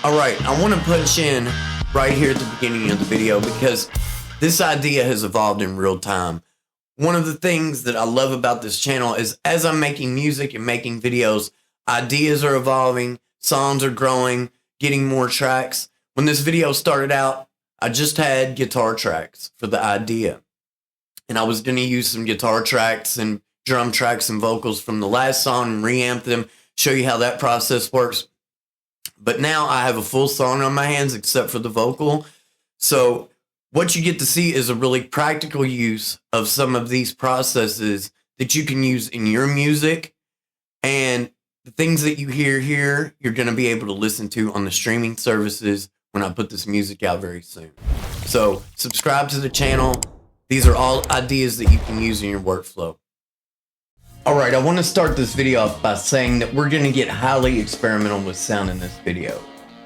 Alright, I want to punch in right here at the beginning of the video because this idea has evolved in real time. One of the things that I love about this channel is as I'm making music and making videos, ideas are evolving, songs are growing, getting more tracks. When this video started out, I just had guitar tracks for the idea. And I was going to use some guitar tracks and drum tracks and vocals from the last song and reamp them, show you how that process works. But now I have a full song on my hands except for the vocal. So what you get to see is a really practical use of some of these processes that you can use in your music. And the things that you hear here, you're going to be able to listen to on the streaming services when I put this music out very soon. So subscribe to the channel. These are all ideas that you can use in your workflow. Alright, I want to start this video off by saying that we're going to get highly experimental with sound in this video.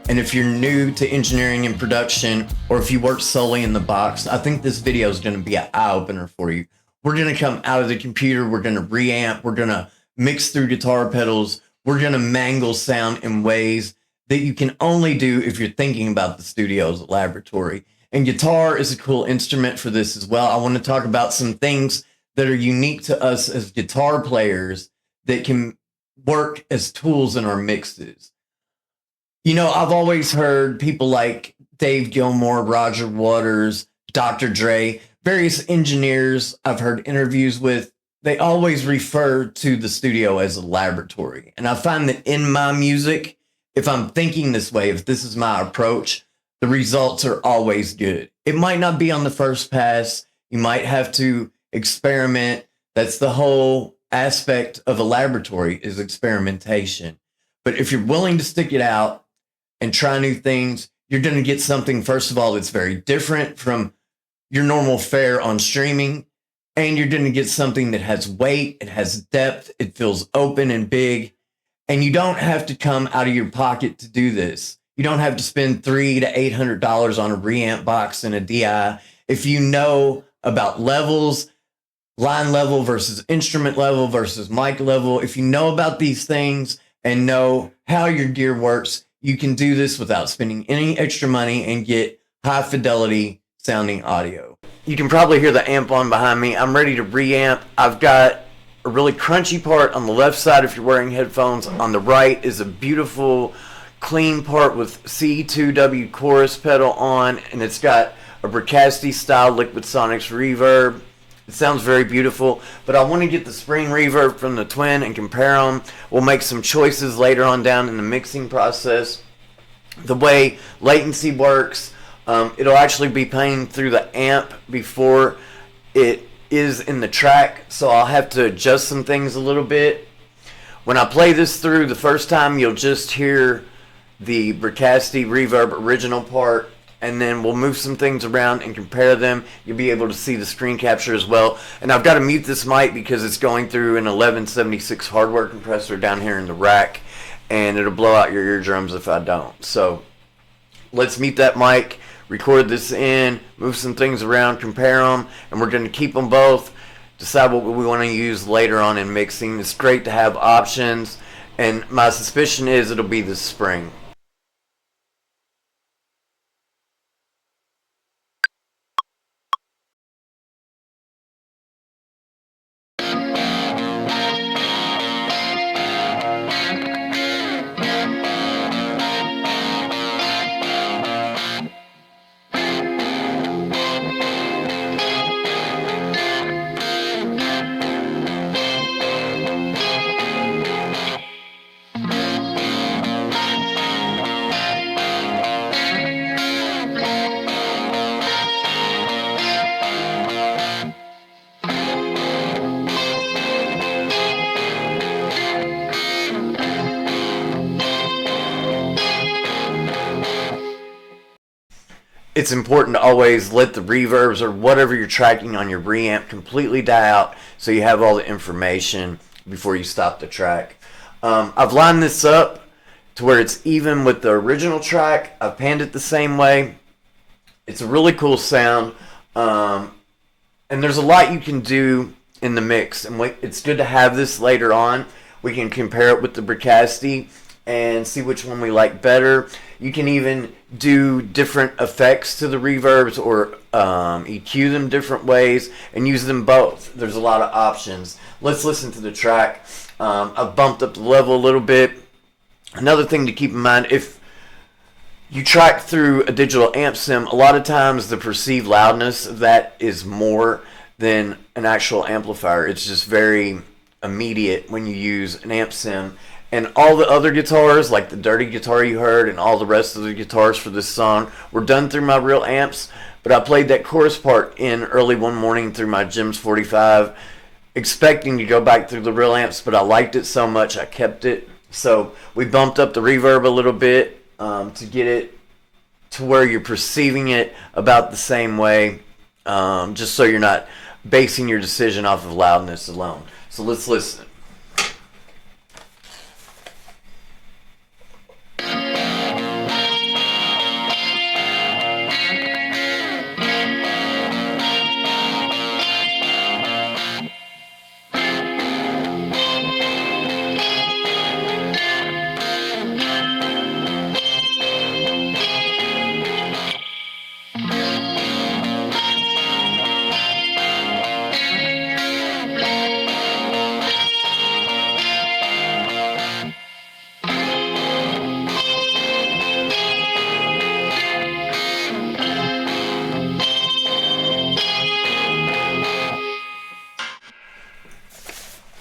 And if you're new to engineering and production, or if you work solely in the box, I think this video is going to be an eye-opener for you. We're going to come out of the computer, we're going to reamp, we're going to mix through guitar pedals, we're going to mangle sound in ways that you can only do if you're thinking about the studio as a laboratory. And guitar is a cool instrument for this as well. I want to talk about some things that are unique to us as guitar players that can work as tools in our mixes. You know, I've always heard people like Dave Gilmour, Roger Waters, Dr. Dre, various engineers I've heard interviews with, they always refer to the studio as a laboratory. And I find that in my music, if I'm thinking this way, if this is my approach, the results are always good. It might not be on the first pass. You might have to experiment. That's the whole aspect of a laboratory, is experimentation. But if you're willing to stick it out and try new things, you're going to get something, first of all, that's very different from your normal fare on streaming. And you're going to get something that has weight, it has depth, it feels open and big. And you don't have to come out of your pocket to do this. You don't have to spend $300 to $800 on a reamp box and a DI. If you know about levels, line level versus instrument level versus mic level, if you know about these things and know how your gear works, you can do this without spending any extra money and get high fidelity sounding audio. You can probably hear the amp on behind me. I'm ready to reamp. I've got a really crunchy part on the left side if you're wearing headphones. On the right is a beautiful clean part with C2W chorus pedal on, and it's got a Bricasti style Liquid Sonics reverb. It sounds very beautiful, but I want to get the spring reverb from the Twin and compare them. We'll make some choices later on down in the mixing process. The way latency works, it'll actually be playing through the amp before it is in the track, so I'll have to adjust some things a little bit. When I play this through the first time, you'll just hear the Bricasti reverb original part, and then we'll move some things around and compare them. You'll be able to see the screen capture as well. And I've got to mute this mic because it's going through an 1176 hardware compressor down here in the rack, and it'll blow out your eardrums if I don't. So let's mute that mic, record this in, move some things around, compare them, and we're going to keep them both, decide what we want to use later on in mixing. It's great to have options, and my suspicion is it'll be the spring. It's important to always let the reverbs or whatever you're tracking on your reamp completely die out so you have all the information before you stop the track. I've lined this up to where it's even with the original track. I've panned it the same way. It's a really cool sound, and there's a lot you can do in the mix, and it's good to have this later on. We can compare it with the Bricasti and see which one we like better. You can even do different effects to the reverbs or EQ them different ways and use them both. There's a lot of options. Let's listen to the track. I've bumped up the level a little bit. Another thing to keep in mind, if you track through a digital amp sim, a lot of times the perceived loudness of that is more than an actual amplifier. It's just very immediate when you use an amp sim. And all the other guitars, like the dirty guitar you heard and all the rest of the guitars for this song, were done through my real amps. But I played that chorus part in early one morning through my Jim's 45, expecting to go back through the real amps, but I liked it so much I kept it. So we bumped up the reverb a little bit to get it to where you're perceiving it about the same way, just so you're not basing your decision off of loudness alone. So let's listen.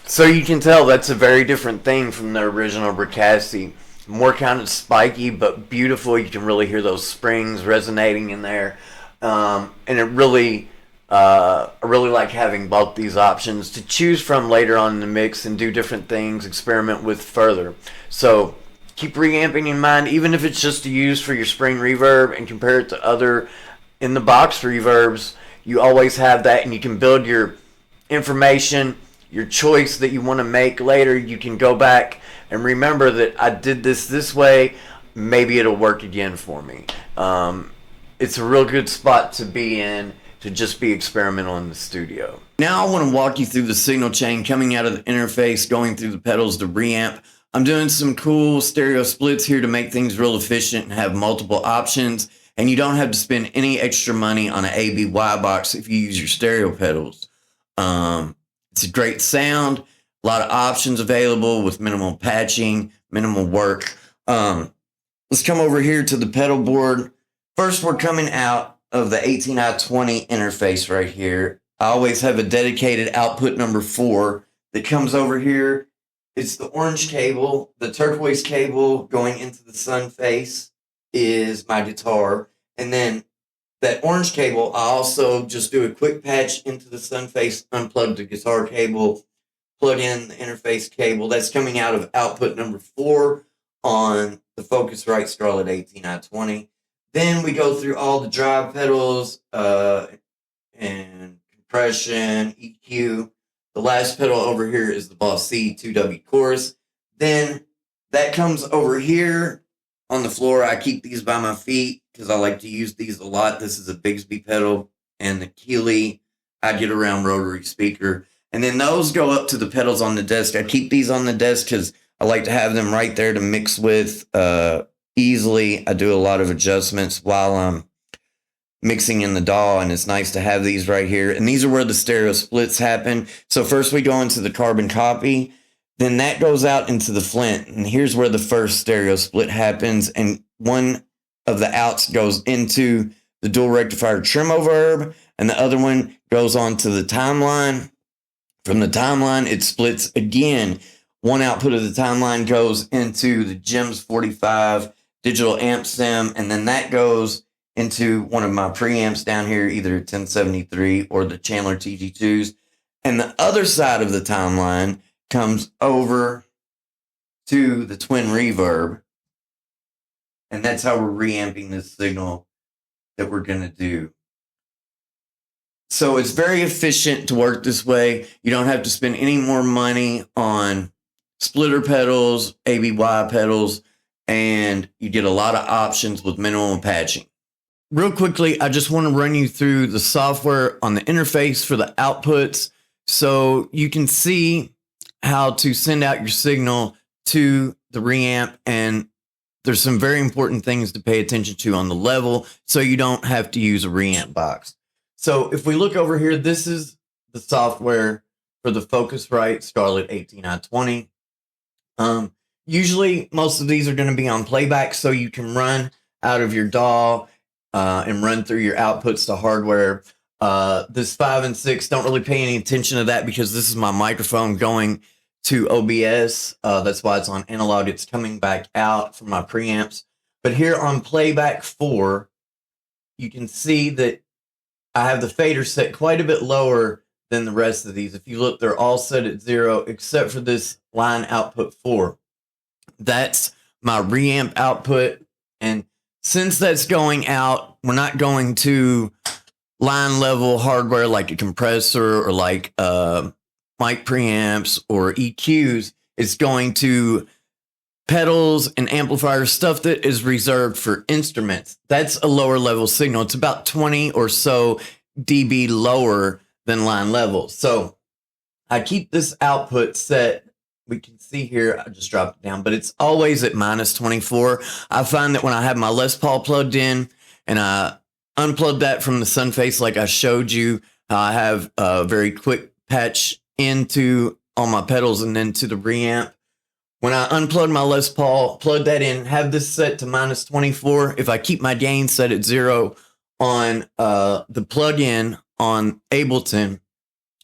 So you can tell that's a very different thing from the original Bricassi. More kind of spiky, but beautiful. You can really hear those springs resonating in there. And it really, I really like having both these options to choose from later on in the mix and do different things, experiment with further. So keep reamping in mind, even if it's just to use for your spring reverb and compare it to other in the box reverbs. You always have that, and you can build your information, your choice that you want to make later. You can go back and remember that I did this way. Maybe it'll work again for me. It's a real good spot to be in, to just be experimental in the studio. Now I want to walk you through the signal chain coming out of the interface, going through the pedals to reamp. I'm doing some cool stereo splits here to make things real efficient and have multiple options. And you don't have to spend any extra money on an ABY box if you use your stereo pedals. It's a great sound, a lot of options available with minimal patching, minimal work. Let's come over here to the pedal board. First, we're coming out of the 18i20 interface right here. I always have a dedicated output number 4 that comes over here. It's the orange cable. The turquoise cable going into the sun face is my guitar. And then that orange cable, I also just do a quick patch into the sun face, unplug the guitar cable, plug in the interface cable. That's coming out of output number 4 on the Focusrite Scarlett 18i20. Then we go through all the drive pedals and compression, EQ. The last pedal over here is the Boss C 2W chorus. Then that comes over here on the floor. I keep these by my feet because I like to use these a lot. This is a Bigsby pedal and the Keeley I get around rotary speaker. And then those go up to the pedals on the desk. I keep these on the desk because I like to have them right there to mix with easily. I do a lot of adjustments while I'm mixing in the DAW, and it's nice to have these right here. And these are where the stereo splits happen. So first we go into the carbon copy, then that goes out into the Flint, and here's where the first stereo split happens, and one of the outs goes into the dual rectifier Reverb, and the other one goes on to the timeline. From the timeline, it splits again. One output of the timeline goes into the Jim's 45 digital amp sim, and then that goes into one of my preamps down here, either 1073 or the Chandler TG2s. And the other side of the timeline comes over to the twin reverb. And that's how we're reamping this signal that we're going to do. So it's very efficient to work this way. You don't have to spend any more money on splitter pedals, ABY pedals, and you get a lot of options with minimal patching. Real quickly, I just want to run you through the software on the interface for the outputs so you can see how to send out your signal to the reamp and there's some very important things to pay attention to on the level so you don't have to use a reamp box. So if we look over here, this is the software for the Focusrite Scarlett 18i20. Usually most of these are going to be on playback, so you can run out of your DAW and run through your outputs to hardware. This 5 and 6, don't really pay any attention to that because this is my microphone going to OBS. That's why it's on analog. It's coming back out from my preamps. But here on playback 4, you can see that I have the fader set quite a bit lower than the rest of these. If you look, they're all set at 0 except for this line output 4. That's my reamp output. And since that's going out, we're not going to line level hardware like a compressor or like mic preamps or EQs. It's going to pedals and amplifiers, stuff that is reserved for instruments. That's a lower level signal. It's about 20 or so dB lower than line level. So I keep this output set. We can see here, I just dropped it down, but it's always at -24. I find that when I have my Les Paul plugged in and I unplug that from the sun face like I showed you, I have a very quick patch into all my pedals and then to the reamp. When I unplug my Les Paul, plug that in, have this set to -24. If I keep my gain set at 0 on the plug-in on Ableton,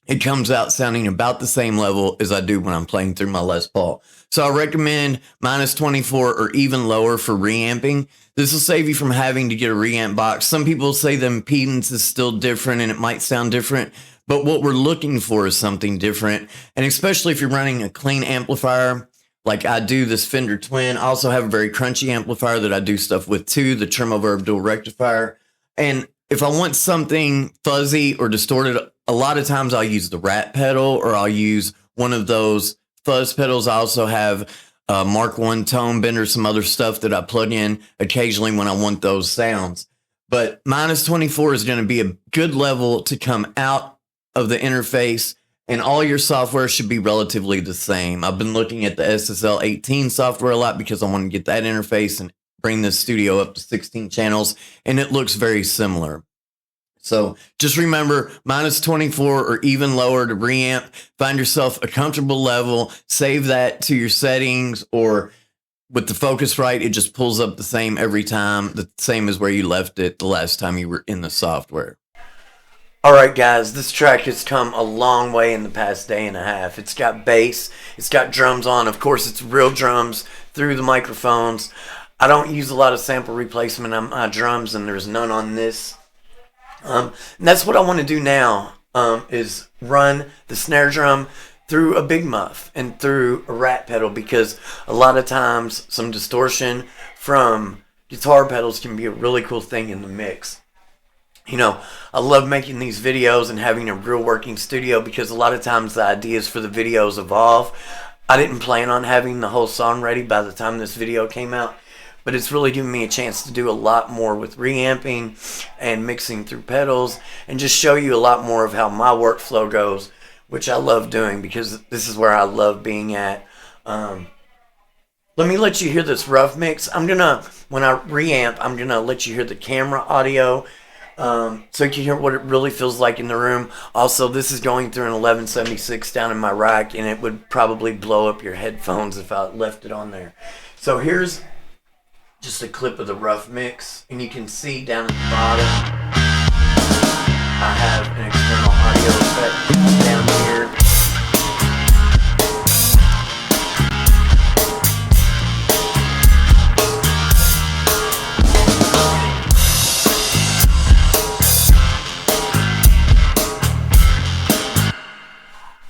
it comes out sounding about the same level as I do when I'm playing through my Les Paul. So I recommend -24 or even lower for reamping. This will save you from having to get a reamp box. Some people say the impedance is still different and it might sound different, but what we're looking for is something different. And especially if you're running a clean amplifier, like I do this Fender Twin. I also have a very crunchy amplifier that I do stuff with too, the Reverb dual rectifier. And if I want something fuzzy or distorted, a lot of times I'll use the Rat pedal or I'll use one of those fuzz pedals. I also have Mark I tone bender, some other stuff that I plug in occasionally when I want those sounds. But -24 is going to be a good level to come out of the interface, and all your software should be relatively the same. I've been looking at the SSL 18 software a lot because I want to get that interface and bring this studio up to 16 channels, and it looks very similar. So just remember, -24 or even lower to reamp. Find yourself a comfortable level, save that to your settings, or with the Focusrite, it just pulls up the same every time, the same as where you left it the last time you were in the software. All right, guys, this track has come a long way in the past day and a half. It's got bass, it's got drums on. Of course, it's real drums through the microphones. I don't use a lot of sample replacement on my drums, and there's none on this. And that's what I want to do now, is run the snare drum through a Big Muff and through a Rat pedal, because a lot of times some distortion from guitar pedals can be a really cool thing in the mix. You know, I love making these videos and having a real working studio because a lot of times the ideas for the videos evolve. I didn't plan on having the whole song ready by the time this video came out, but it's really given me a chance to do a lot more with reamping and mixing through pedals and just show you a lot more of how my workflow goes, which I love doing because this is where I love being at. Let me let you hear this rough mix. When I reamp, I'm gonna let you hear the camera audio, so you can hear what it really feels like in the room. Also, this is going through an 1176 down in my rack, and it would probably blow up your headphones if I left it on there. So here's just a clip of the rough mix, and you can see down at the bottom I have an external audio effect down here.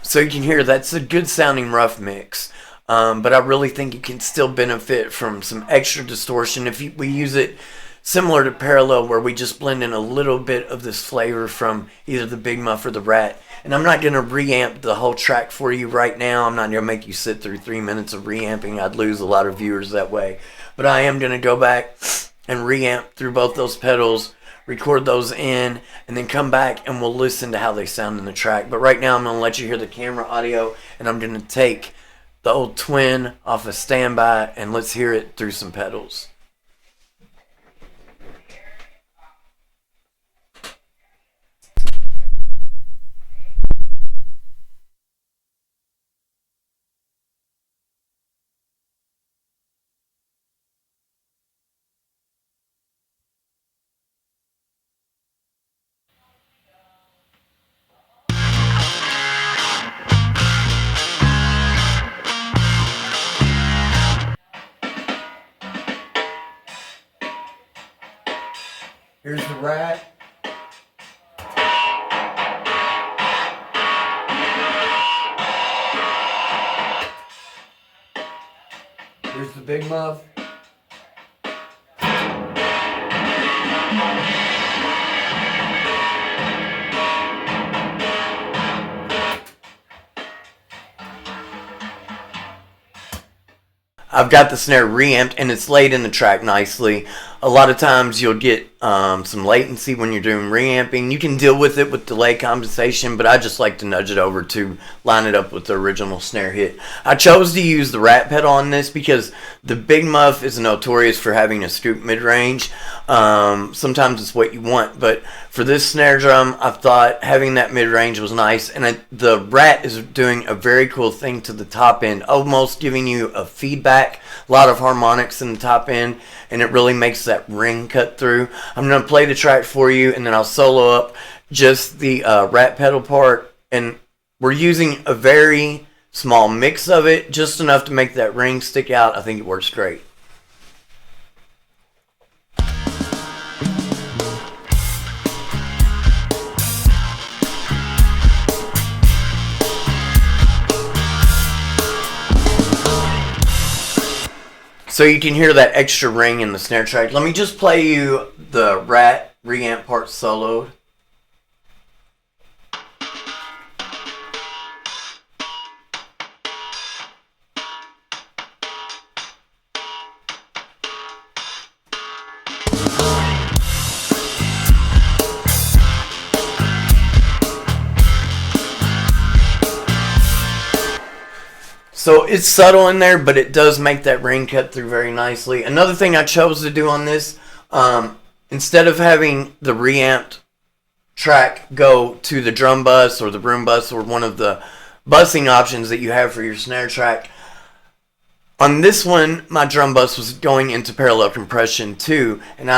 So you can hear that's a good sounding rough mix, but I really think you can still benefit from some extra distortion if we use it similar to Parallel, where we just blend in a little bit of this flavor from either the Big Muff or the Rat. And I'm not going to reamp the whole track for you right now. I'm not going to make you sit through 3 minutes of reamping. I'd lose a lot of viewers that way. But I am going to go back and reamp through both those pedals, record those in, and then come back and we'll listen to how they sound in the track. But right now I'm going to let you hear the camera audio, and I'm going to take the old twin off of Standby, and let's hear it through some pedals. Here's the Rat. Here's the Big Muff. I've got the snare reamped and it's laid in the track nicely. A lot of times you'll get some latency when you're doing reamping. You can deal with it with delay compensation, but I just like to nudge it over to line it up with the original snare hit. I chose to use the Rat pedal on this because the Big Muff is notorious for having a scoop mid-range. Sometimes it's what you want, but for this snare drum, I thought having that mid-range was nice, and the Rat is doing a very cool thing to the top end, almost giving you a feedback, a lot of harmonics in the top end, and it really makes that ring cut through. I'm going to play the track for you, and then I'll solo up just the Rat pedal part, and we're using a very small mix of it, just enough to make that ring stick out. I think it works great. So you can hear that extra ring in the snare track. Let me just play you the Rat reamp part soloed. So it's subtle in there, but it does make that ring cut through very nicely. Another thing I chose to do on this, instead of having the reamped track go to the drum bus or the room bus or one of the busing options that you have for your snare track, on this one, my drum bus was going into parallel compression too. And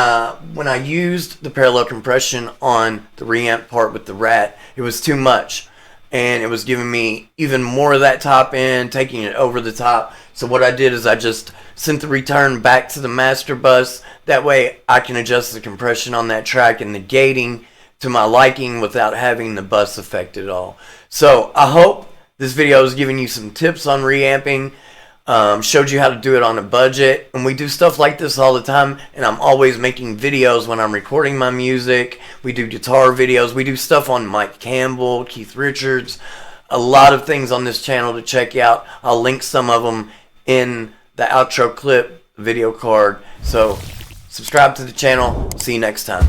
when I used the parallel compression on the reamp part with the Rat, it was too much. And it was giving me even more of that top end, taking it over the top. So what I did is I just sent the return back to the master bus. That way I can adjust the compression on that track and the gating to my liking without having the bus affect at all. So I hope this video is giving you some tips on reamping. Showed you how to do it on a budget, and we do stuff like this all the time, and I'm always making videos when I'm recording my music. We do guitar videos, we do stuff on Mike Campbell, Keith Richards, a lot of things on this channel to check out. I'll link some of them in the outro clip video card. So subscribe to the channel. See you next time.